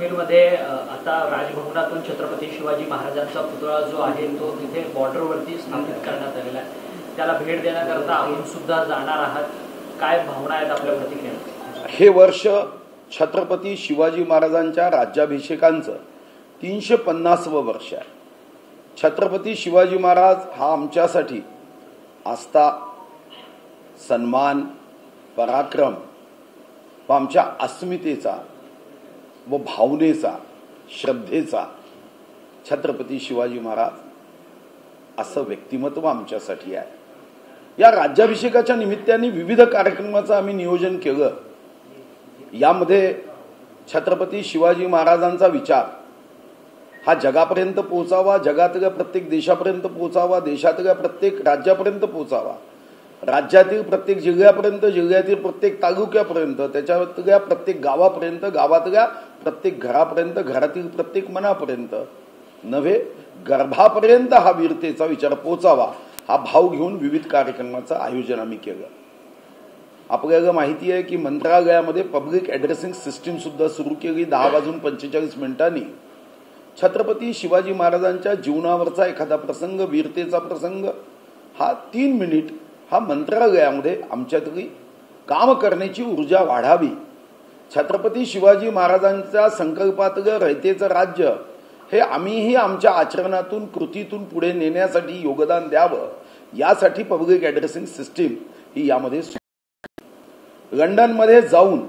काश्मीरमध्ये आता राजभवनातून छत्रपती शिवाजी महाराजांचा पुतळा जो आहे तो तिथे बॉर्डरवरती स्थापित करण्यात आलेला आहे। त्याला भेट देण्याकरता आपण सुद्धा जाणार आहात। काय भावना आहेत आपल्या प्रतिक्रिया? हे वर्ष छत्रपती शिवाजी महाराजांच्या राज्याभिषेकांचं 350वं वर्ष आहे। छत्रपती शिवाजी महाराज हा आमच्यासाठी आस्था, सन्मान, पराक्रम व आमच्या अस्मितेचा व भावनेचा, श्रद्धेचा छत्रपती शिवाजी महाराज असं व्यक्तिमत्व आमच्यासाठी आहे। या राज्याभिषेकाच्या निमित्ताने विविध कार्यक्रमाचं आम्ही नियोजन केलं। यामध्ये छत्रपती शिवाजी महाराजांचा विचार हा जगापर्यंत पोहोचावा, जगातल्या प्रत्येक देशापर्यंत पोहोचावा, देशातल्या प्रत्येक राज्यापर्यंत पोहोचावा, राज्यातील प्रत्येक जिल्ह्यापर्यंत, जिल्ह्यातील प्रत्येक तालुक्यापर्यंत, त्याच्यातल्या प्रत्येक गावापर्यंत, गावातल्या प्रत्येक घरापर्यंत, घरातील प्रत्येक मनापर्यंत नव्हे गर्भापर्यंत हा वीरतेचा विचार पोहोचावा, हा भाव घेऊन विविध कार्यक्रमाचं आयोजन आम्ही केलं। आपल्याला माहिती आहे की मंत्रालयामध्ये पब्लिक ॲड्रेसिंग सिस्टीम सुद्धा सुरू केली। 10:45 छत्रपती शिवाजी महाराजांच्या जीवनावरचा एखादा प्रसंग, वीरतेचा प्रसंग हा 3 मिनिट हा मंत्रालयामध्ये आमच्यातली काम करण्याची ऊर्जा वाढावी, छत्रपती शिवाजी महाराजांच्या संकल्पातलं रयतेचं राज्य हे आम्हीही आमच्या आचरणातून, कृतीतून पुढे नेण्यासाठी योगदान द्यावं, यासाठी पब्लिक ॲड्रेसिंग सिस्टीम ही यामध्ये लंडनमध्ये जाऊन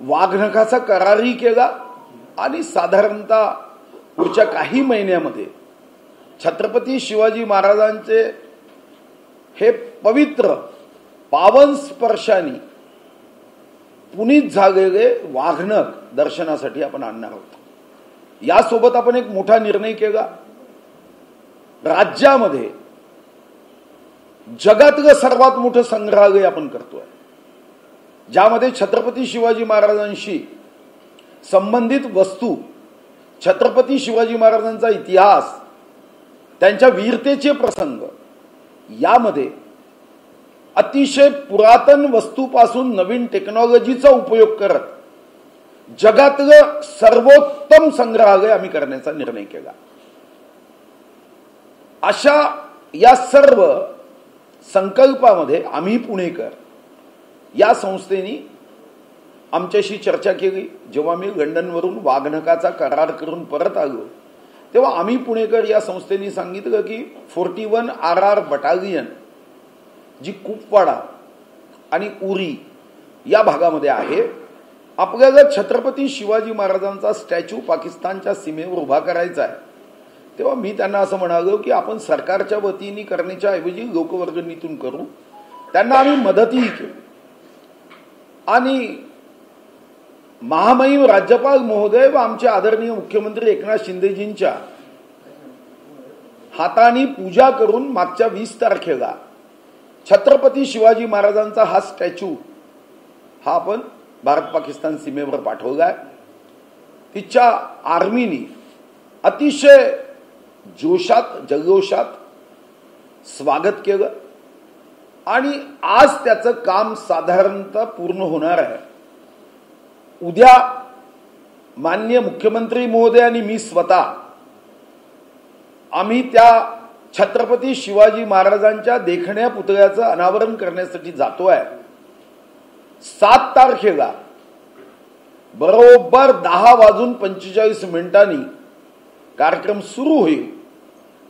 वाघनखाचा करारही केला आणि साधारणतः पुढच्या काही महिन्यामध्ये छत्रपती शिवाजी महाराजांचे हे पवित्र पावन स्पर्शाने पुनीत झालेले वाघनख दर्शनासाठी आपण आणणार आहोत। यासोबत आपण एक मोठा निर्णय केला। राज्यामध्ये जगातलं सर्वात मोठं संग्रहालय आपण करतोय, ज्यामध्ये छत्रपती शिवाजी महाराजांशी संबंधित वस्तू, छत्रपती शिवाजी महाराजांचा इतिहास, त्यांच्या वीरतेचे प्रसंग, यामध्ये अतिशय पुरातन वस्तूपासून नवीन टेक्नॉलॉजीचा उपयोग करत जगातलं सर्वोत्तम संग्रहालय आम्ही करण्याचा निर्णय केला। अशा या सर्व संकल्पामध्ये आम्ही पुणेकर या संस्थेने आमच्याशी चर्चा केली। जेव्हा मी लंडनवरून वाघनखाचा करार करून परत आलो तेव्हा आम्ही पुणेकर या संस्थेने सांगितलं की 41 RR बटालियन जी कुपवाडा आणि उरी या भागामध्ये आहे, आपल्याला छत्रपती शिवाजी महाराजांचा स्टॅच्यू पाकिस्तानच्या सीमेवर उभा करायचा आहे। तेव्हा मी त्यांना असं म्हणालो की आपण सरकारच्या वतीने करण्याच्या ऐवजी लोकवर्गणीतून करू। त्यांना आम्ही मदतही केली आणि महामहिम राज्यपाल महोदय व आमचे आदरणीय मुख्यमंत्री एकनाथ शिंदेजींच्या हाताने पूजा करून मागच्या 20 तारखेला छत्रपती शिवाजी महाराजांचा हा स्टॅच्यू हा आपण भारत पाकिस्तान सीमेवर पाठवलाय। तिच्या आर्मीने अतिशय जोशात जल्लोषात स्वागत केलं आणि आज त्याचं काम साधारणतः पूर्ण होणार आहे। उद्या माननीय मुख्यमंत्री महोदय आणि मी स्वतः आम्ही त्या छत्रपती शिवाजी महाराजांच्या देखण्या पुतळ्याचं अनावरण करण्यासाठी जातोय। 7 तारखेला बरोबर 10:45 कार्यक्रम सुरू होईल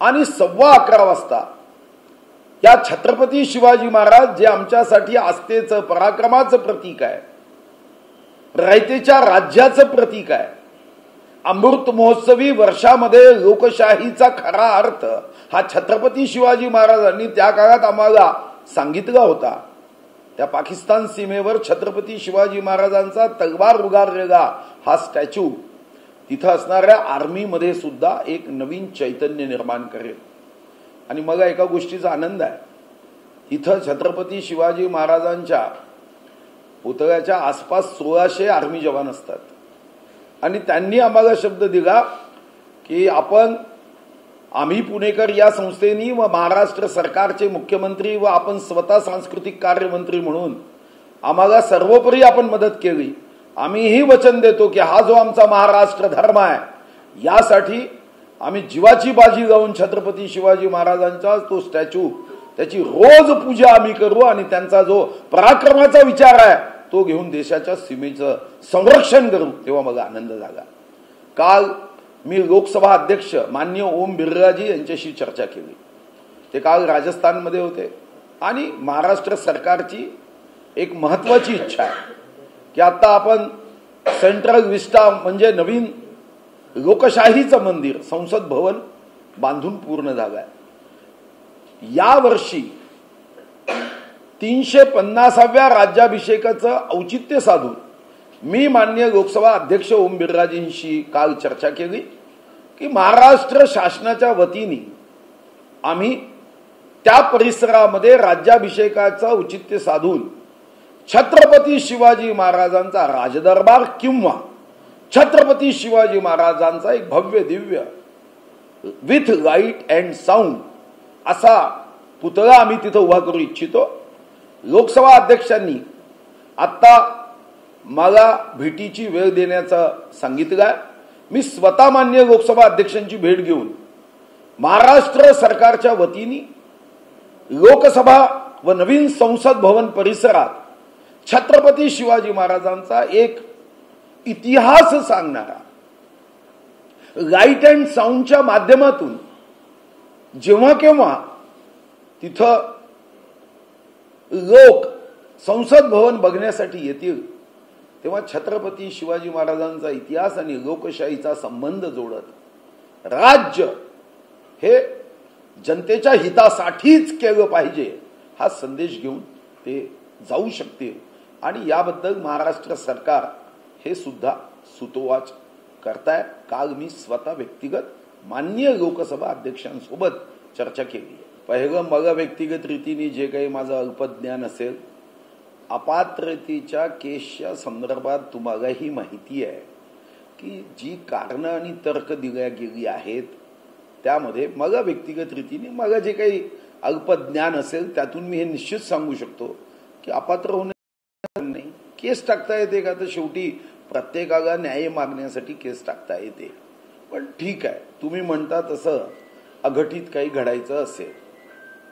आणि 11:15 वाजता या छत्रपती शिवाजी महाराज जे आमच्यासाठी आस्थेचं, पराक्रमाचं प्रतीक आहे, रयतेच्या राज्याचं प्रतीक आहे, अमृत महोत्सवी वर्षामध्ये लोकशाहीचा खरा अर्थ हा छत्रपती शिवाजी महाराजांनी त्या काळात आम्हाला सांगितला होता। त्या पाकिस्तान सीमेवर छत्रपती शिवाजी महाराजांचा तलवार उगारलेला हा स्टॅच्यू तिथं असणाऱ्या आर्मीमध्ये सुद्धा एक नवीन चैतन्य निर्माण करेल। आणि मला एका गोष्टीचा आनंद आहे, इथं छत्रपती शिवाजी महाराजांच्या पुतळ्याच्या आसपास 1600 आर्मी जवान असतात आणि त्यांनी आम्हाला शब्द दिला की आम्ही पुणेकर या संस्थेनी व महाराष्ट्र सरकारचे मुख्यमंत्री व आपण स्वतः सांस्कृतिक कार्य मंत्री म्हणून आम्हाला सर्वोपरी आपण मदत केली आम्हीही वचन देतो की हा जो आमचा महाराष्ट्र धर्म आहे यासाठी आम्ही जीवाची बाजी लावून छत्रपती शिवाजी महाराजांचा तो स्टॅच्यू त्याची रोज पूजा आम्ही करू आणि त्यांचा जो पराक्रमाचा विचार आहे तो घेऊन देशाच्या सीमेचं संरक्षण करू. तेव्हा मला आनंद झाला. काल मी लोकसभा अध्यक्ष माननीय ओम बिर्लाजी यांच्याशी चर्चा केली. ते काल राजस्थानमध्ये होते आणि महाराष्ट्र सरकारची एक महत्वाची इच्छा आहे की आता आपण सेंट्रल विस्टा म्हणजे नवीन लोकशाहीचं मंदिर संसद भवन बांधून पूर्ण झालं आहे. यावर्षी 350व्या राज्याभिषेकाचं औचित्य साधून मी माननीय लोकसभा अध्यक्ष ओम बिर्लाजींशी काल चर्चा केली की महाराष्ट्र शासनाच्या वतीने आम्ही त्या परिसरामध्ये राज्याभिषेकाचं औचित्य साधून छत्रपती शिवाजी महाराजांचा राजदरबार किंवा छत्रपती शिवाजी महाराजांचा एक भव्य Divya with light and sound असा पुतळा आम्ही तिथं उभा करू इच्छितो. लोकसभा अध्यक्षांनी आता मला भेटीची वेळ देण्याचं सांगितलं आहे. मी स्वतः मान्य लोकसभा अध्यक्षांची भेट घेऊन महाराष्ट्र सरकारच्या वतीने लोकसभा व नवीन संसद भवन परिसरात छत्रपती शिवाजी महाराजांचा एक इतिहास सांगणारा लाईट अँड साऊंडच्या माध्यमातून जेव्हा केव्हा तिथं लोक संसद भवन बघण्यासाठी येतील तेव्हा छत्रपती शिवाजी महाराजांचा इतिहास आणि लोकशाहीचा संबंध जोडत राज्य हे जनतेच्या हितासाठीच केलं पाहिजे हा संदेश घेऊन ते जाऊ शकतील आणि याबद्दल महाराष्ट्र सरकार हे सुद्धा सुतोवाच करताय. काल मी स्वतः व्यक्तिगत माननीय लोकसभा अध्यक्षांसोबत चर्चा केली. पहिलं मला व्यक्तिगत रीतीने जे काही माझं अल्पज्ञान असेल अपात्रतेच्या केसच्या संदर्भात तुम्हालाही माहिती आहे की जी कारणं आणि तर्क दिल्या गेली आहेत त्यामध्ये मला व्यक्तिगत रीतीने मला जे काही अल्पज्ञान असेल त्यातून मी हे निश्चित सांगू शकतो की अपात्र होणे नाही. केस टाकता येते का तर शेवटी प्रत्येकाला न्याय मागण्यासाठी केस टाकता येते. पण ठीक आहे तुम्ही म्हणता तसं अघटित काही घडायचं असेल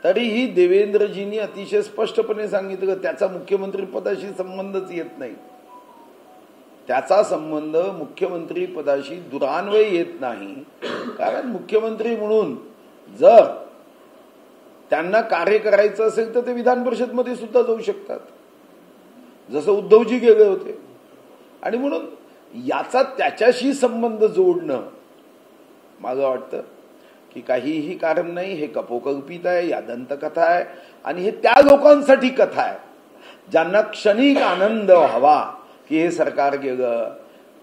तरीही देवेंद्रजींनी अतिशय स्पष्टपणे सांगितलं त्याचा मुख्यमंत्री पदाशी संबंधच येत नाही. त्याचा संबंध मुख्यमंत्री पदाशी दुरान्वय येत नाही. कारण मुख्यमंत्री म्हणून जर त्यांना कार्य करायचं असेल तर ते विधान परिषदमध्ये सुद्धा जाऊ शकतात जसं उद्धवजी गेले होते. आणि म्हणून याचा त्याच्याशी संबंध जोडणं मला वाटतं की काहीही कारण नाही. हे कपोकल्पित आहे, या दंतकथा आहे आणि हे त्या लोकांसाठी कथा आहे ज्यांना क्षणिक आनंद हवा की हे सरकार गेलं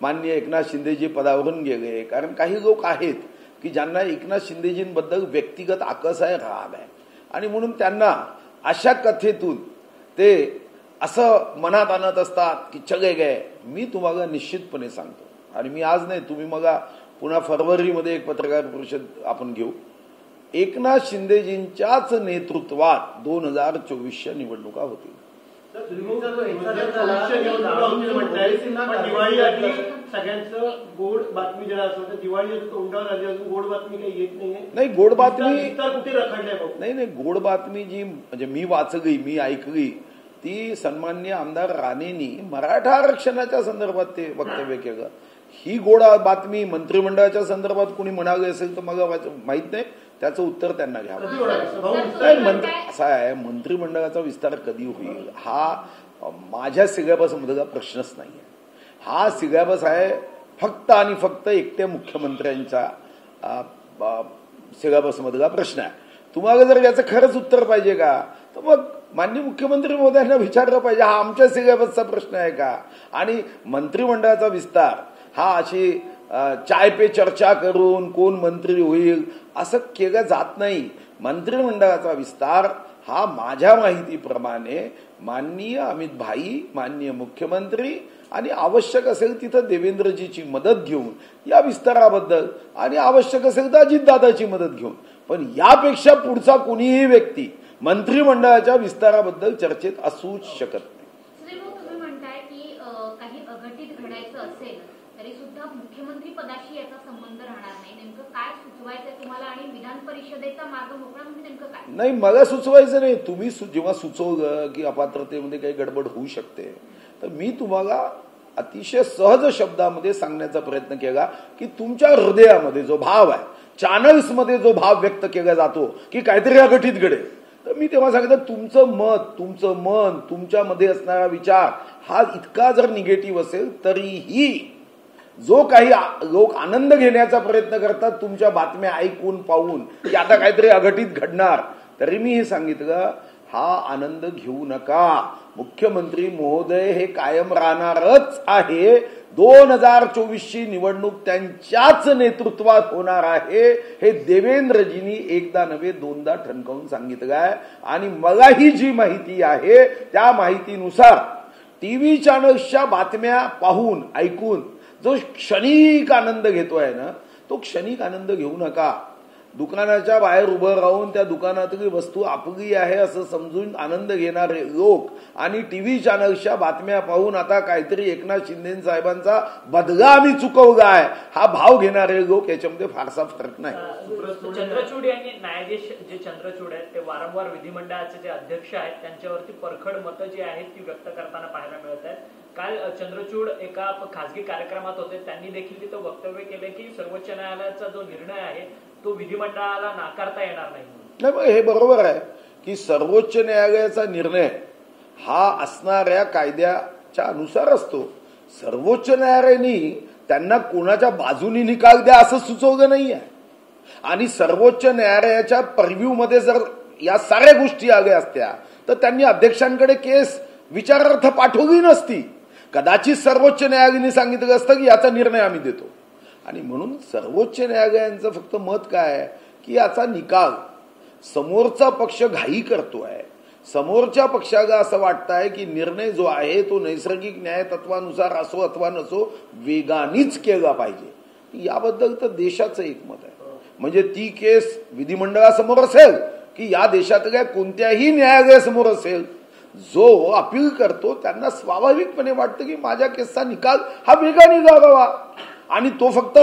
माननीय एकनाथ शिंदेजी पदावरून गेले. कारण काही लोक आहेत की ज्यांना एकनाथ शिंदेजींबद्दल व्यक्तिगत आकस आहे, राग आहे आणि म्हणून त्यांना अशा कथेतून ते असं मनात आणत असतात की चले गए. मी तुम्हाला निश्चितपणे सांगतो आणि मी आज नाही तुम्ही मला पुन्हा फरवरीमध्ये एक पत्रकार परिषद आपण घेऊ. एकनाथ शिंदेजींच्याच नेतृत्वात 2024च्या निवडणुका होतील. दिवाळी आधी सगळ्यांचं गोड बातमी जरा असं दिवाळी तोंडावर आली अजून गोड बातमी काही येत नाहीये. नाही गोड बातमी कुठे रखडलंय नाही गोड बातमी जी म्हणजे मी वाचली मी ऐकली ती सन्माननीय आमदार राणेंनी मराठा आरक्षणाच्या संदर्भात ते वक्तव्य केलं. ही गोड बातमी मंत्रिमंडळाच्या संदर्भात कोणी म्हणाले असेल तर मला माहित नाही. त्याचं उत्तर त्यांना घ्यावं. असा आहे मंत्रिमंडळाचा विस्तार कधी होईल हा माझ्या सिलेबसमधला प्रश्नच नाहीये. हा सिलेबस आहे फक्त आणि फक्त एकट्या मुख्यमंत्र्यांचा सिलेबसमधला प्रश्न आहे. तुम्हाला जर याचं खरंच उत्तर पाहिजे का तर मग माननीय मुख्यमंत्री महोदयांना विचारलं पाहिजे हा आमच्या सिलेबसचा प्रश्न आहे का. आणि मंत्रिमंडळाचा विस्तार हा अशी चाय पे चर्चा करून कोण मंत्री होईल असं केलं जात नाही. मंत्रिमंडळाचा विस्तार हा माझ्या माहितीप्रमाणे माननीय अमित भाई माननीय मुख्यमंत्री आणि आवश्यक असेल तिथं देवेंद्रजीची मदत घेऊन या विस्ताराबद्दल आणि आवश्यक असेल तर अजितदादाची मदत घेऊन पण यापेक्षा पुढचा कोणीही व्यक्ती मंत्रिमंडळाच्या विस्ताराबद्दल चर्चेत असूच शकत नाही. तुम्ही म्हणताय की काही अघटित मुख्यमंत्री पदाशी याचा संबंध राहणार नाही, नेमकं काय सुचवायचंय तुम्हाला आणि विधान परिषदेचा मार्ग मोकळा म्हणजे नेमकं काय? नाही, मला सुचवायचं नाही. तुम्ही जेव्हा सुचवलं की अपात्रतेमध्ये काही गडबड होऊ शकते, तर मी तुम्हाला अतिशय सहज शब्दामध्ये सांगण्याचा प्रयत्न केला की तुमच्या हृदयामध्ये जो भाव आहे, चॅनल्समध्ये जो भाव व्यक्त केला जातो की काहीतरी अघटित घडेल, तर मी तेव्हा सांगितलं तुमचं मत, तुमचं मन, तुमच्यामध्ये असणारा विचार हा इतका जर निगेटिव्ह असेल तरीही जो काही लोक आनंद घेण्याचा प्रयत्न करतात तुमच्या बातम्या ऐकून पाहून की आता काहीतरी अघटित घडणार, तरी मी हे सांगितलं हा आनंद घेऊ नका. मुख्यमंत्री महोदय हे कायम राहणारच आहे. 2024ची निवडणूक त्यांच्याच नेतृत्वात होणार आहे हे देवेंद्रजींनी एकदा नव्हे दोनदा ठणकावून सांगितलं आहे. आणि मलाही जी माहिती आहे त्या माहितीनुसार टीव्ही चॅनल्सच्या बातम्या पाहून ऐकून जो क्षणिक आनंद घेतोय ना, तो क्षणिक आनंद घेऊ नका. दुकानाच्या बाहेर उभं राहून त्या दुकानातली वस्तू आपली आहे असं समजून आनंद घेणारे लोक आणि टीव्ही चॅनल्सच्या बातम्या पाहून आता काहीतरी एकनाथ शिंदे साहेबांचा बदला आम्ही चुकवला आहे हा भाव घेणारे लोक, याच्यामध्ये फारसा फरक नाही. चंद्रचूड यांनी न्यायाधीश जे चंद्रचूड आहेत ते वारंवार विधिमंडळाचे जे अध्यक्ष आहेत त्यांच्यावरती परखड मतं जी आहेत ती व्यक्त करताना पाहायला मिळत आहेत. काल चंद्रचूड एका खासगी कार्यक्रमात होते, त्यांनी देखील तिथं वक्तव्य केले की सर्वोच्च न्यायालयाचा जो निर्णय आहे तो विधिमंडळाला नाकारता येणार नाही. नाही, हे बरोबर आहे की सर्वोच्च न्यायालयाचा निर्णय हा असणाऱ्या कायद्याच्या अनुसार असतो. सर्वोच्च न्यायालयाने त्यांना कोणाच्या बाजूनी निकाल द्या असं सुचवलं नाही आहे. आणि सर्वोच्च न्यायालयाच्या परव्ह्यू मध्ये जर या साऱ्या गोष्टी आल्या असत्या तर त्यांनी अध्यक्षांकडे केस विचारार्थ पाठवली नसती. कदाचित सर्वोच्च न्यायालयाने सांगितलं असतं की याचा निर्णय आम्ही देतो. आणि म्हणून सर्वोच्च न्यायालयाचं फक्त मत काय आहे की याचा निकाल समोरचा पक्ष घाई करतोय, समोरच्या पक्षाला असं वाटतंय की निर्णय जो आहे तो नैसर्गिक न्याय तत्वानुसार असो अथवा नसो वेगानेच केला पाहिजे. याबद्दल तर देशाचं एक मत आहे. म्हणजे ती केस विधिमंडळासमोर असेल की या देशातल्या कोणत्याही न्यायालयासमोर असेल, जो अपील करतो त्यांना स्वाभाविकपणे वाटतं की माझ्या केसचा निकाल हा वेगाने लागावा. आणि तो फक्त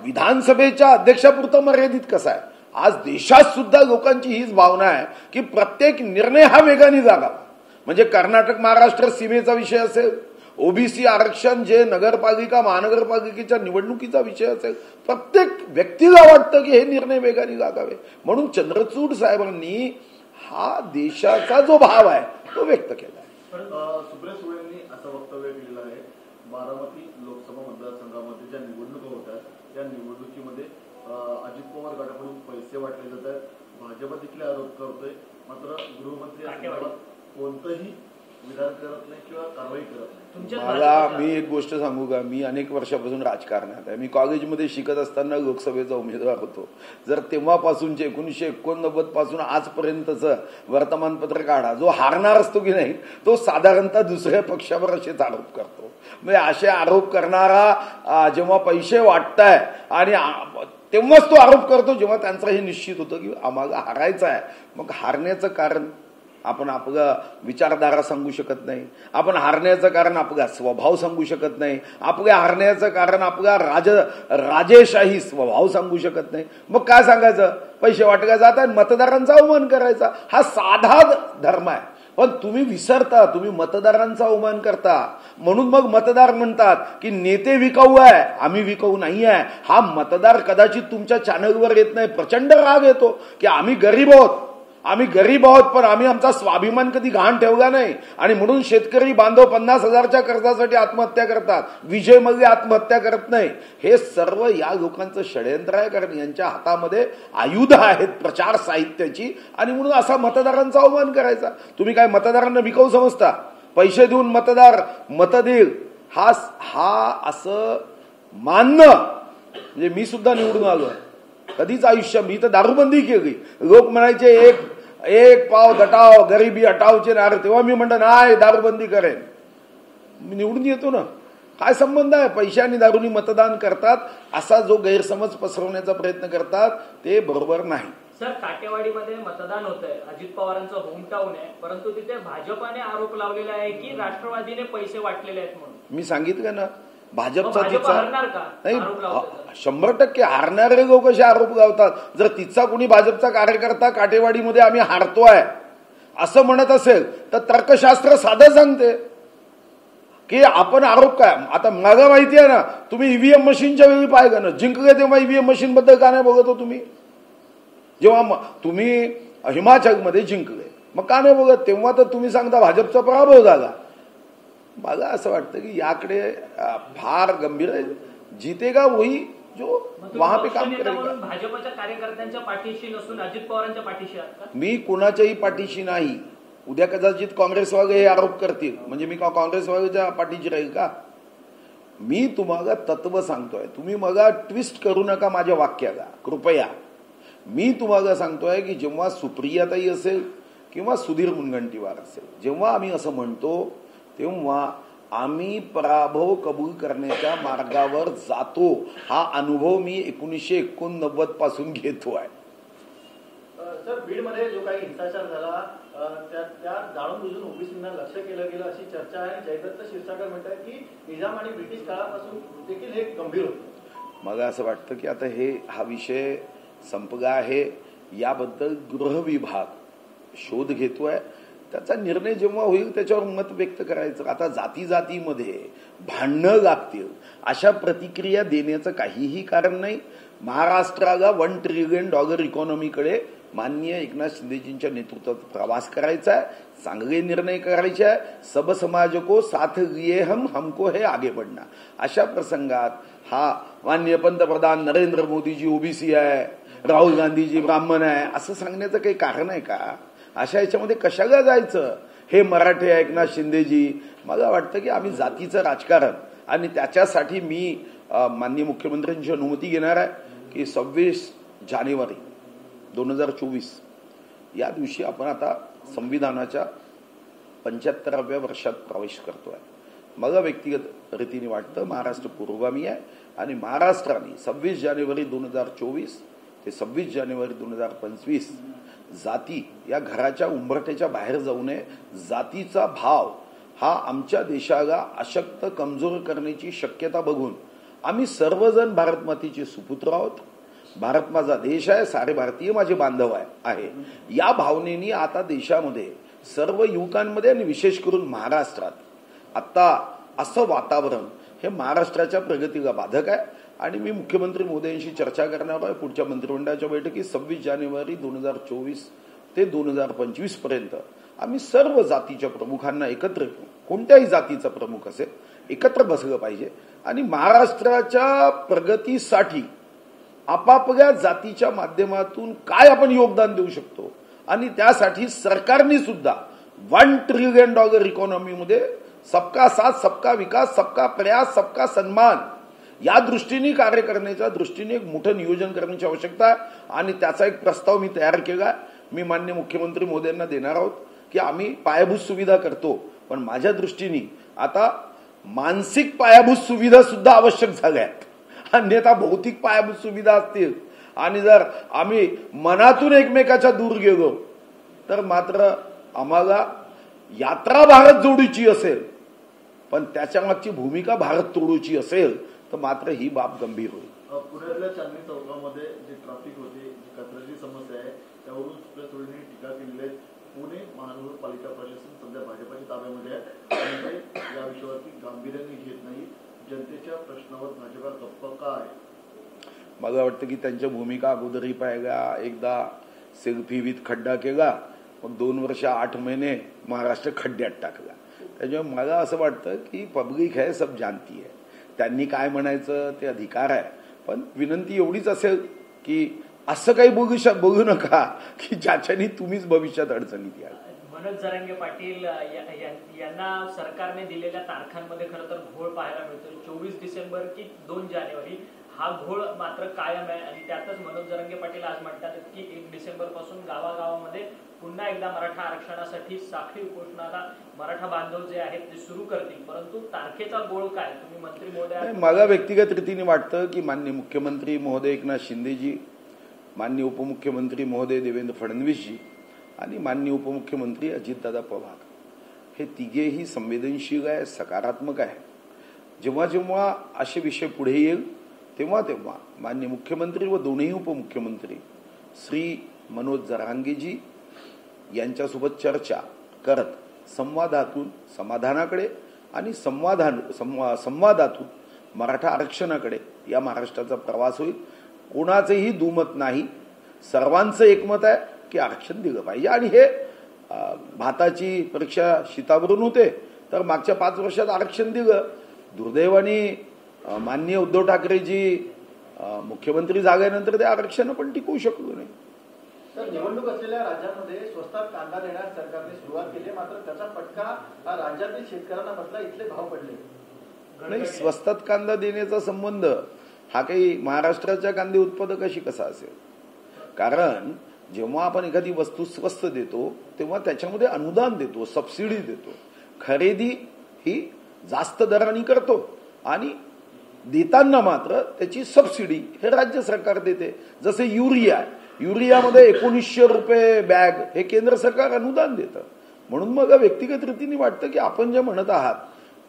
विधानसभेच्या अध्यक्षापुरतं मर्यादित कसा आहे, आज देशात सुद्धा लोकांची हीच भावना आहे की प्रत्येक निर्णय हा वेगाने लागावा. म्हणजे कर्नाटक महाराष्ट्र सीमेचा विषय असेल, ओबीसी आरक्षण जे नगरपालिका महानगरपालिकेच्या निवडणुकीचा विषय असेल, प्रत्येक व्यक्तीला वाटतं की हे निर्णय वेगाने लागावे. म्हणून चंद्रचूड साहेबांनी हा देशाचा जो भाव आहे तो व्यक्त केला आहे. सुप्रिया सुळे यांनी असं वक्तव्य केलेलं आहे, बारामती लोकसभा मतदारसंघामध्ये ज्या निवडणुका होतात त्या निवडणुकीमध्ये अजित पवार गटाकडून पैसे वाटले जात आहेत. भाजप देखील आरोप करतोय, मात्र गृहमंत्री या संदर्भात कोणतंही विधान करत नाही किंवा कारवाई करत नाही. मला मी एक गोष्ट सांगू का, मी अनेक वर्षापासून राजकारणात आहे. मी कॉलेजमध्ये शिकत असताना लोकसभेचा उमेदवार होतो. जर तेव्हापासूनचे 1989 पासून आजपर्यंतचं वर्तमानपत्र काढा, जो हारणार असतो की नाही तो साधारणतः दुसऱ्या पक्षावर असेच आरोप करतो. म्हणजे असे आरोप करणारा जेव्हा पैसे वाटताय आणि तेव्हाच तो आरोप करतो जेव्हा त्यांचं हे निश्चित होतं की आम्हाला हारायचं आहे. मग हारण्याचं कारण आपण आपला विचारधारा सांगू शकत नाही, आपण हारण्याचं कारण आपला स्वभाव सांगू शकत नाही, आपल्या हारण्याचं कारण आपला राजेशाही स्वभाव सांगू शकत नाही. मग काय सांगायचं, पैसे वाटल्या जातात, मतदारांचा अवमान करायचा, हा साधा धर्म आहे. पण तुम्ही विसरता, तुम्ही मतदारांचा अवमान करता. म्हणून मग मतदार म्हणतात की नेते विकाऊ आहे, आम्ही विकाऊ नाही आहे. हा मतदार कदाचित तुमच्या चॅनलवर येत नाही, प्रचंड राग येतो की आम्ही गरीब आहोत, पण आम्ही आमचा स्वाभिमान कधी घाण ठेवला नाही. आणि म्हणून शेतकरी बांधव 50,000च्या कर्जासाठी आत्महत्या करतात, विजय मल्ले आत्महत्या करत नाही. हे सर्व या लोकांचं षडयंत्र आहे, कारण यांच्या हातामध्ये आयुध आहेत प्रचार साहित्याची. आणि म्हणून असा मतदारांचा अवमान करायचा. तुम्ही काय मतदारांना विकाऊ समजता? पैसे देऊन मतदार मत देईल हा असं मानणं, म्हणजे मी सुद्धा निवडून आलो कधीच आयुष्य, मी तर दारूबंदी केली. लोक म्हणायचे एक पाव दटाव गरिबी हटावचे नारे, तेव्हा मी म्हणतो नाही दारूबंदी करेन. मी निवडून येतो ना, काय संबंध आहे? पैसे आणि दारूनी मतदान करतात असा जो गैरसमज पसरवण्याचा प्रयत्न करतात ते बरोबर नाही. सर, काटेवाडीमध्ये मतदान होतंय, अजित पवारांचं होमटाऊन आहे, परंतु तिथे भाजपाने आरोप लावलेला आहे की राष्ट्रवादीने पैसे वाटलेले आहेत म्हणून. मी सांगितलं ना भाजपचा भाजप तिचा हरणार का? आरोप लावतात. नाही, 100% हारणारे लोक कसे आरोप गावतात. जर तिचा कोणी भाजपचा कार्यकर्ता काटेवाडीमध्ये आम्ही हारतोय असं म्हणत असेल तर तर्कशास्त्र साधं सांगते की आपण आरोप काय. आता मला माहिती आहे ना, तुम्ही ईव्हीएम मशीनच्या वेळी पाहिलं ना, जिंकले तेव्हा ईव्हीएम मशीन बद्दल का नाही बघत हो तुम्ही. जेव्हा तुम्ही हिमाचलमध्ये जिंकले मग का नाही बघत. तेव्हा तर तुम्ही सांगता भाजपचा पराभव झाला. मला असं वाटतं की याकडे फार गंभीर आहे. जीतेगा वही जो वहां पे काम पक्षनेता करेगा. म्हणून भाजपच्या कार्यकर्त्यांच्या पाठीशी नसून अजित पवारांच्या पाठीशी आहात का? मी कोणाच्याही पाठीशी नाही. उद्या कदाचित काँग्रेसवाले हे आरोप करतील म्हणजे मी काँग्रेसवाल्याच्या पाठीशी राहील का. मी तुम्हाला तत्व सांगतोय, तुम्ही मला ट्विस्ट करू नका माझ्या वाक्याला कृपया. मी तुम्हाला सांगतोय की जेव्हा सुप्रियाताई असेल किंवा सुधीर मुनगंटीवार असेल, जेव्हा आम्ही असं म्हणतो तेव्हा आम्ही पराभव कबूल करण्याच्या मार्गावर जातो. हा अनुभव मी 1989 पासून घेतोय. सर, बीडमध्ये जो काही हिंसाचार झाला त्या जाणून बुजून ओबीसींना लक्ष केलं गेलं अशी चर्चा आहे. जयदत्त क्षीरसागर म्हणतात की निजाम आणि ब्रिटिश काळापासून देखील हे गंभीर होतं. मला असं वाटतं की आता हा विषय संपला आहे. याबद्दल गृह विभाग शोध घेतोय. त्याचा निर्णय जेव्हा होईल त्याच्यावर मत व्यक्त करायचं. आता जातीमध्ये भांडणं लागतील अशा प्रतिक्रिया देण्याचं काहीही कारण नाही. महाराष्ट्राला $1 ट्रिलियन इकॉनॉमीकडे माननीय एकनाथ शिंदेजींच्या नेतृत्वात प्रवास करायचा आहे. चांगले निर्णय करायचे आहे. सब समाज को साथ लिए हमको है आगे बढ़ना. अशा प्रसंगात हा माननीय पंतप्रधान नरेंद्र मोदीजी ओबीसी आहे, राहुल गांधीजी ब्राह्मण आहे असं सांगण्याचं काही कारण आहे का. अशा याच्यामध्ये कशाला जायचं. हे मराठे एकनाथ शिंदेजी. मला वाटतं की आम्ही जातीचं राजकारण आणि त्याच्यासाठी मी माननीय मुख्यमंत्र्यांची अनुमती घेणार आहे की 26 जानेवारी 2024 या दिवशी आपण आता संविधानाच्या 75व्या वर्षात प्रवेश करतोय. मला व्यक्तिगत रीतीने वाटतं महाराष्ट्र पुरोगामी आहे आणि महाराष्ट्राने 26 जानेवारी 2024 ते 26 जानेवारी 2025 जाती या घराच्या उंबरठ्याच्या बाहेर जाऊ नये. जातीचा भाव हा आमच्या देशाला अशक्त कमजोर करण्याची शक्यता बघून आम्ही सर्वजण भारत मातेचे सुपुत्र आहोत. भारत माझा देश आहे, सारे भारतीय माझे बांधव आहे. या भावनेने आता देशामध्ये सर्व युवकांमध्ये आणि विशेष करून महाराष्ट्रात आता असं वातावरण हे महाराष्ट्राच्या प्रगतीला बाधक आहे. आणि मी मुख्यमंत्री मोदींशी चर्चा करणार आहे पुढच्या मंत्रिमंडळाच्या बैठकीत 26 जानेवारी 2024 ते 2025 पर्यंत आम्ही सर्व जातीच्या प्रमुखांना एकत्र, कोणत्याही जातीचा प्रमुख असेल, एकत्र बसलं पाहिजे आणि महाराष्ट्राच्या प्रगतीसाठी आपापल्या जातीच्या माध्यमातून काय आपण योगदान देऊ शकतो आणि त्यासाठी सरकारने सुद्धा $1 ट्रिलियन इकॉनॉमीमध्ये सबका साथ, सबका विकास, सबका प्रयास, सबका सन्मान या दृष्टीने कार्य करण्याच्या दृष्टीने एक मोठं नियोजन करण्याची आवश्यकता आहे. आणि त्याचा एक प्रस्ताव मी तयार केला. मी माननीय मुख्यमंत्री मोदींना देणार आहोत की आम्ही पायाभूत सुविधा करतो, पण माझ्या दृष्टीने आता मानसिक पायाभूत सुविधा सुद्धा आवश्यक झाल्या आहेत. अन्यथा भौतिक पायाभूत सुविधा असतील आणि जर आम्ही मनातून एकमेकाच्या दूर गेलो तर मात्र आम्हाला यात्रा भारत जोडीची असेल पण त्याच्या मागची भूमिका भारत तोडूची असेल तर मात्र ही बाब गंभीर होईल. पुण्यातल्या चांदणी चौकामध्ये जी ट्रॅफिक होती, जी कचऱ्याची समस्या आहे त्यावरून सुप्रिया टीका केलेली आहे. पुणे महानगरपालिका प्रशासन सध्या भाजपच्या ताब्यामध्ये आहे आणि ते या विषयावरती गांभीर्याने घेत नाही. जनतेच्या प्रश्नावर भाजपा गप्प का आहे. मला वाटतं की त्यांच्या भूमिका अगोदरही पाहिला. एकदा सेल्फी विथ खड्डा केला, मग 2 वर्ष 8 महिने महाराष्ट्र खड्ड्यात टाकला. त्याच्यामुळे मला असं वाटतं की पब्लिक है सब जानती है. त्यांनी काय म्हणायचं ते अधिकार आहे, पण विनंती एवढीच असेल की असं काही बघू नका की ज्याच्याने तुम्हीच भविष्यात अडचणीत याल. मनोज जरांगे पाटील यांना सरकारने दिलेल्या तारखांमध्ये खरं तर घोळ पाहायला मिळतो. 24 डिसेंबर की 2 जानेवारी हा घोळ मात्र कायम आहे. आणि त्यातच मनोज जरांगे पाटील आज म्हणतात की 1 डिसेंबर पासून गावागावामध्ये पुन्हा एकदा मराठा आरक्षणासाठी साखळी उपोषणाला मराठा बांधव जे आहेत ते सुरू करतील. परंतु तारखेचा गोळ काय, तुम्ही मंत्री महोदय. मला व्यक्तिगत रीतीने वाटतं की माननीय मुख्यमंत्री महोदय एकनाथ शिंदेजी, माननीय उपमुख्यमंत्री महोदय देवेंद्र फडणवीसजी आणि माननीय उपमुख्यमंत्री अजितदादा पवार हे तिघेही संवेदनशील आहे, सकारात्मक आहे जेव्हा जेव्हा असे विषय पुढे येईल तेव्हा तेव्हा माननीय मुख्यमंत्री व दोन्ही उपमुख्यमंत्री श्री मनोज जरांगेजी यांच्यासोबत चर्चा करत संवादातून समाधानाकडे आणि संवादातून मराठा आरक्षणाकडे या महाराष्ट्राचा प्रवास होईल. कोणाचंही दुमत नाही, सर्वांचं एकमत आहे की आरक्षण दिलं पाहिजे. आणि हे भाताची परीक्षा शीतावरून होते तर मागच्या 5 वर्षात आरक्षण दिलं. दुर्दैवाने माननीय उद्धव ठाकरेजी मुख्यमंत्री झाल्यानंतर ते आरक्षण पण टिकवू शकलो नाही. तर निवडणूक असलेल्या राज्यांमध्ये स्वस्तात कांदा देण्यास सरकारने सुरुवात केली, मात्र त्याचा फटका हा राज्यातील शेतकऱ्यांना बसला, इथले भाव पडले. नाही, स्वस्तात कांदा देण्याचा संबंध हा काही महाराष्ट्राच्या कांदे उत्पादकाशी कसा असेल? कारण जेव्हा आपण एखादी वस्तू स्वस्त देतो तेव्हा त्याच्यामध्ये अनुदान देतो, सबसिडी देतो. खरेदी ही जास्त दराने करतो आणि देताना मात्र त्याची सबसिडी हे राज्य सरकार देते. जसे युरियामध्ये 1900 रुपये बॅग हे केंद्र सरकार अनुदान देतं. म्हणून मग व्यक्तिगत रीतीने वाटतं की आपण जे म्हणत आहात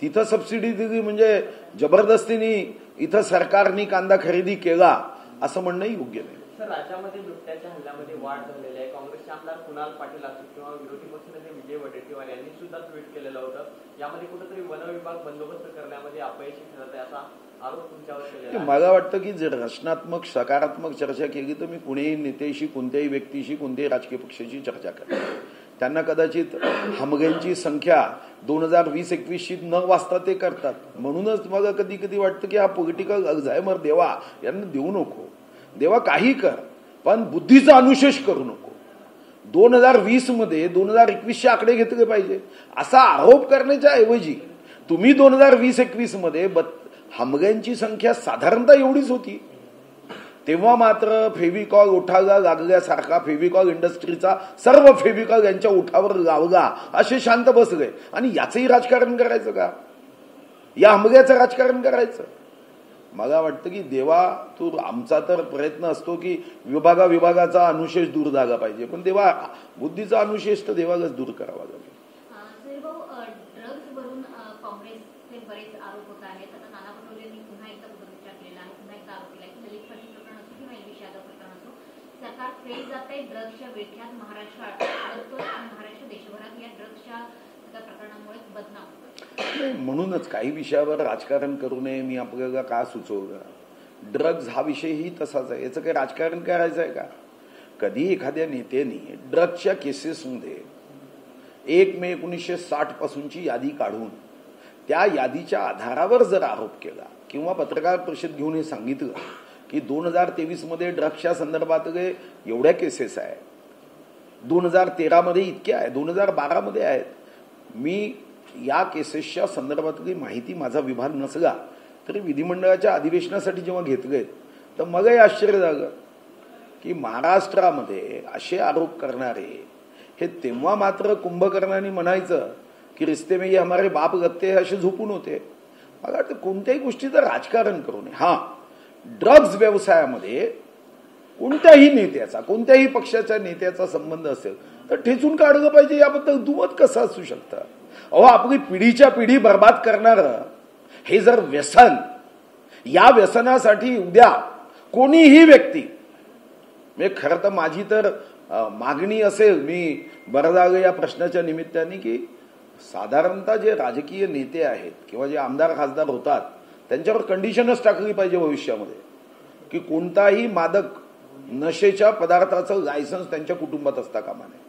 तिथं सबसिडी दिली म्हणजे जबरदस्तीने इथं सरकारने कांदा खरेदी केला असं म्हणणं योग्य नाही. सर, राज्यामध्ये बिबट्याच्या हल्ल्यामध्ये वाढ झालेली आहे. काँग्रेसचे आमदार कुणाल पाटील असो किंवा विरोधी पक्षनेते विजय वडेट्टीवार यांनी सुद्धा ट्विट केलेलं होतं. यामध्ये कुठेतरी वन विभाग बंदोबस्त करण्यामध्ये अपयशी ठरत आहे असा आरोप तुमच्यावर केलेला आहे. मला वाटतं की जर रचनात्मक सकारात्मक चर्चा केली तर मी कुणीही नेत्याशी, कोणत्याही व्यक्तीशी, कोणत्याही राजकीय पक्षाची चर्चा करतो. त्यांना कदाचित हमग्यांची संख्या 2020-21शी न वाचता ते करतात. म्हणूनच मला कधी कधी वाटतं की हा पॉलिटिकल अल्झायमर देवा यांना देऊ नको. देवा काही कर पण बुद्धीचा अनुशेष करू नको. 2020 मध्ये 2021चे आकडे घेतले पाहिजे असा आरोप करण्याच्या ऐवजी तुम्ही 2020-21 मध्ये हमग्यांची संख्या साधारणतः एवढीच होती. तेव्हा मात्र फेविकॉल ओठाला लागल्यासारखा फेविकॉल इंडस्ट्रीचा सर्व फेविकॉल यांच्या ओठावर लावला असे शांत बसले. आणि याचंही राजकारण करायचं का? या हमग्याचं राजकारण करायचं? मला वाटतं की देवा तू आमचा तर प्रयत्न असतो की विभागाचा अनुशेष दूर झाला पाहिजे, पण देवा बुद्धीचा अनुशेष तर देवालाच दूर करावा लागेल. ड्रग्ज वरून काँग्रेसचे बरेच आरोप होत आहेत. आता नाना पटोलेंनी पुन्हा एकदा पुनरुच्चार केलेला आहे, पुन्हा एकदा आरोप केला की ललित पाटील प्रकरण असो किंवा एलबी यादव प्रकरण असो, सरकार फेल जात आहे. ड्रग्जच्या विळख्यात महाराष्ट्र अडकतोय आणि महाराष्ट्र देशभरात या ड्रग्जच्या प्रकरणामुळे बदनाम होतोय. म्हणूनच काही विषयावर राजकारण करू नये मी आपल्याला का सुचवलं. ड्रग्ज हा विषयही तसाच आहे. याचं काही राजकारण करायचं आहे का? कधी एखाद्या नेत्याने ड्रग्जच्या केसेसमध्ये 1 मे 1960 पासूनची यादी काढून त्या यादीच्या आधारावर जर आरोप केला किंवा पत्रकार परिषद घेऊन हे सांगितलं की 2023 मध्ये ड्रग्सच्या संदर्भात एवढ्या केसेस आहेत, 2013 मध्ये इतक्या आहेत, 2012 मध्ये आहेत. मी या केसेसच्या संदर्भातली माहिती माझा विभाग नसला तरी विधिमंडळाच्या अधिवेशनासाठी जेव्हा घेतले तर मलाही आश्चर्य झालं की महाराष्ट्रामध्ये असे आरोप करणारे हे तेव्हा मात्र कुंभकर्णांनी म्हणायचं की रिश्ते में ये हमारे बाप लगते हैं असे झोपून होते. मला वाटतं कोणत्याही गोष्टीचं राजकारण करू नये. हा, ड्रग्ज व्यवसायामध्ये कोणत्याही नेत्याचा, कोणत्याही पक्षाच्या नेत्याचा संबंध असेल तर ठेचून काढलं पाहिजे. याबद्दल दुमत कसं असू शकतं? अहो, आपली पिढीच्या पिढी बर्बाद करणारं हे जर व्यसन, या व्यसनासाठी उद्या कोणीही व्यक्ती, म्हणजे खरं तर माझी तर मागणी असेल, मी बरं या प्रश्नाच्या निमित्ताने की साधारणतः जे राजकीय नेते आहेत किंवा जे आमदार खासदार होतात त्यांच्यावर कंडिशनच टाकली पाहिजे भविष्यामध्ये की कोणताही मादक नशेच्या पदार्थाचं लायसन्स त्यांच्या कुटुंबात असता कामा नये,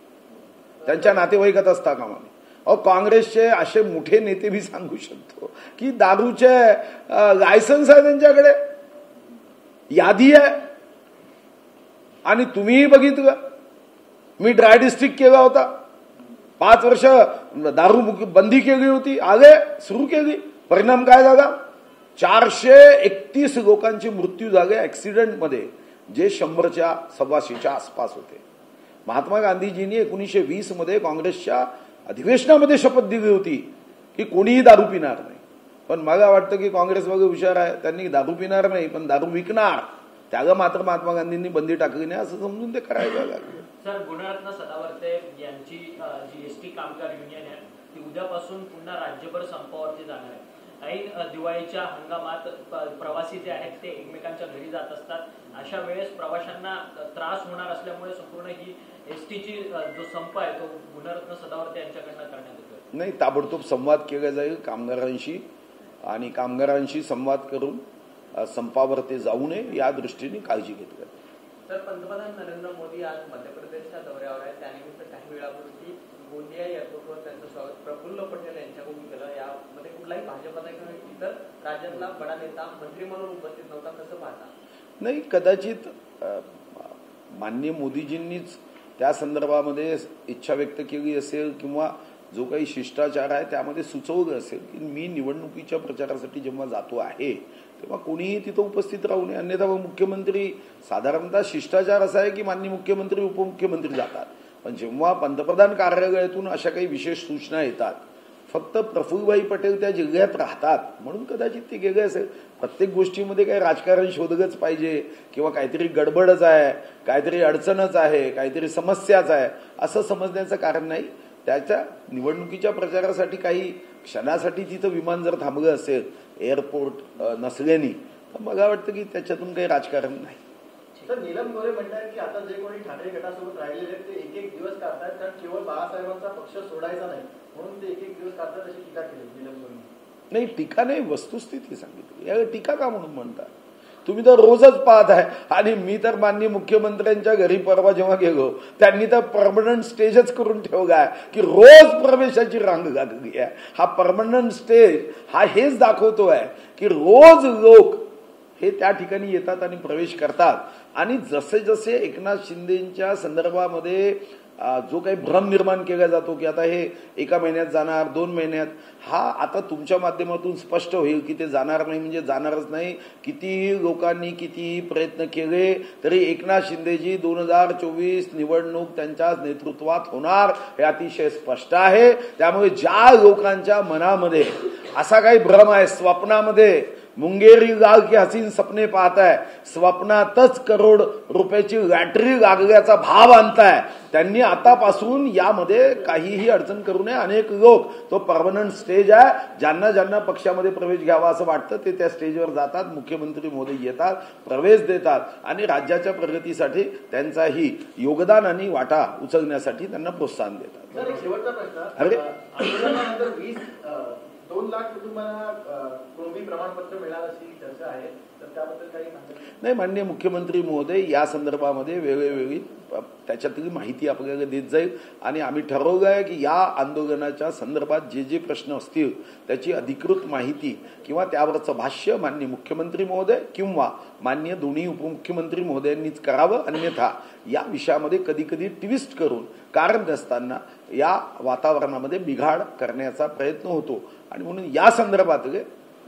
त्यांच्या नातेवाईकात असता कामा नये. अहो, काँग्रेसचे असे मोठे नेते मी सांगू शकतो की दारूचे लायसन्स आहे त्यांच्याकडे, यादी आहे. आणि तुम्हीही बघितलं, मी ड्राय डिस्ट्रिक्ट केला होता, 5 वर्ष दारू बंदी केली होती, आले सुरू केली. परिणाम काय झाला? 431 लोकांचे मृत्यू झाले ऍक्सिडेंटमध्ये, जे 100च्या 125च्या आसपास होते. महात्मा गांधीजींनी 1920 मध्ये काँग्रेसच्या अधिवेशनामध्ये शपथ दिली होती की कोणीही दारू पिणार नाही. पण मला वाटतं की काँग्रेस वगैरे हुशार आहे, त्यांनी दारू पिणार नाही पण दारू विकणार, त्याला मात्र महात्मा गांधींनी बंदी टाकली नाही असं समजून ते करायला लागले. सर, गुणरत्न सदावर्ते यांची जी एसटी कामगार युनियन आहे ती उद्यापासून पुन्हा राज्यभर संपावरती जाणार आहे. ऐन दिवाळीच्या हंगामात प्रवासी जे आहेत ते एकमेकांच्या घरी जात असतात. अशा वेळेस प्रवाशांना त्रास होणार असल्यामुळे संपूर्ण ही एसटीची जो संप आहे तो गुणरत्न सदावर्ते यांच्याकडनं करण्यात येतोय. नाही, ताबडतोब संवाद केला जाईल कामगारांशी आणि कामगारांशी संवाद करून संपावर ते जाऊ नये या दृष्टीने काळजी घेतली. तर पंतप्रधान नरेंद्र मोदी आज मध्य प्रदेशच्या दौऱ्यावर आहेत. त्यानिमित्त काही वेळापूर्वी गोंदिया एअरपोर्टवर त्यांचं स्वागत प्रफुल्ल पटेल यांच्याकडून केलं. यामध्ये कुठलाही भाजपचा किंवा इतर राज्यातला बडा नेता मंत्री म्हणून उपस्थित नव्हता. कसं पाहता? नाही, कदाचित माननीय मोदीजींनीच त्या संदर्भामध्ये इच्छा व्यक्त केली असेल किंवा जो काही शिष्टाचार आहे त्यामध्ये सुचवलं असेल की मी निवडणुकीच्या प्रचारासाठी जेव्हा जातो आहे तेव्हा कोणीही तिथं उपस्थित राहू नये. अन्यथा मुख्यमंत्री साधारणतः शिष्टाचार असा आहे की माननीय मुख्यमंत्री उपमुख्यमंत्री जातात, पण जेव्हा पंतप्रधान कार्यालयातून अशा काही विशेष सूचना येतात फक्त प्रफुल्लभाई पटेल त्या जिल्ह्यात राहतात म्हणून कदाचित ते गेले असेल. प्रत्येक गोष्टीमध्ये काही राजकारण शोधलंच पाहिजे किंवा काहीतरी गडबडच आहे, काहीतरी अडचणच आहे, काहीतरी समस्याच आहे असं समजण्याचं कारण नाही. त्याच्या निवडणुकीच्या प्रचारासाठी काही क्षणासाठी तिथं विमान जर थांबलं असेल एअरपोर्ट नसल्याने तर मला वाटतं की त्याच्यातून काही राजकारण नाही. तर नीलम गोरे म्हणतात की आता जे कोणी ठाकरे गटासोबत राहिलेले आहेत ते एक एक दिवस काढतात कारण केवळ बाळासाहेबांचा पक्ष सोडायचा नाही म्हणून ते एक एक दिवस काढतात अशी टीका केली नीलम गोरे. नाही, टीका नाही, वस्तुस्थिती सांगितली. या टीका का म्हणून म्हणता? तुम्ही तर रोजच पाहत आहे. आणि मी तर माननीय मुख्यमंत्र्यांच्या घरी परवा जेव्हा गेलो त्यांनी तर परमनंट स्टेजच करून ठेवला आहे की रोज प्रवेशाची रांग लागली आहे. हा परमनंट स्टेज हा हेच दाखवतो आहे की रोज लोक हे त्या ठिकाणी येतात आणि प्रवेश करतात. आणि जसे जसे एकनाथ शिंदेच्या संदर्भामध्ये जो काही भ्रम निर्माण केला जातो की आता हे 1 महिन्यात जाणार 2 महिन्यात, हा आता तुमच्या माध्यमातून स्पष्ट होईल की ते जाणार नाही म्हणजे जाणारच नाही. कितीही लोकांनी कितीही प्रयत्न केले तरी एकनाथ शिंदेजी 2024 निवडणूक त्यांच्याच नेतृत्वात होणार हे अतिशय स्पष्ट आहे. त्यामुळे ज्या लोकांच्या मनामध्ये असा काही भ्रम आहे, स्वप्नामध्ये मुंगेरी लाल की हसीन सपने पाहताय, स्वप्नातच करोड रुपयाची लॅटरी लागल्याचा भाव आणताय, त्यांनी आतापासून यामध्ये काहीही अडचण करू नये. अनेक लोक तो परमनंट स्टेज आहे, ज्यांना ज्यांना पक्षामध्ये प्रवेश घ्यावा असं वाटतं ते त्या स्टेजवर जातात. मुख्यमंत्री मोदी येतात, प्रवेश देतात आणि राज्याच्या प्रगतीसाठी त्यांचाही योगदान आणि वाटा उचलण्यासाठी त्यांना प्रोत्साहन देतात. सर, एक शेवटचा प्रश्न. आंदोलनानंतर 2 लाख कुटुंबांना कुणबी प्रमाणपत्र मिळालं अशी चर्चा आहे, तर त्याबद्दल काही सांगा. नाही, माननीय मुख्यमंत्री महोदय या संदर्भामध्ये वेगवेगळी त्याच्यातली माहिती आपल्याला देत जाईल आणि आम्ही ठरवलं आहे की या आंदोलनाच्या संदर्भात जे जे प्रश्न असतील त्याची अधिकृत माहिती किंवा त्यावरचं भाष्य माननीय मुख्यमंत्री महोदय किंवा माननीय दोन्ही उपमुख्यमंत्री महोदयांनीच करावं. अन्यथा या विषयामध्ये कधी कधी ट्विस्ट करून कारण नसताना या वातावरणामध्ये बिघाड करण्याचा प्रयत्न होतो आणि म्हणून या संदर्भात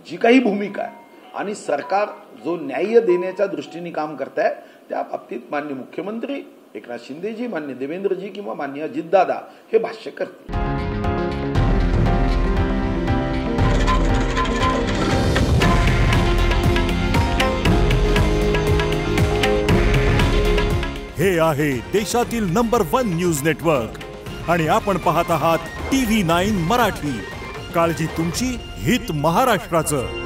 जी काही भूमिका आहे आणि सरकार जो न्याय देण्याच्या दृष्टीने काम करत आहे त्या बाबतीत माननीय मुख्यमंत्री एकनाथ शिंदेजी, माननीय देवेंद्रजी किंवा माननीय अजितदादा हे भाष्य करतील. हे आहे देशातील नंबर 1 न्यूज नेटवर्क आणि आपण पाहत आहात TV9 मराठी. काळजी तुमची, हित महाराष्ट्राचं.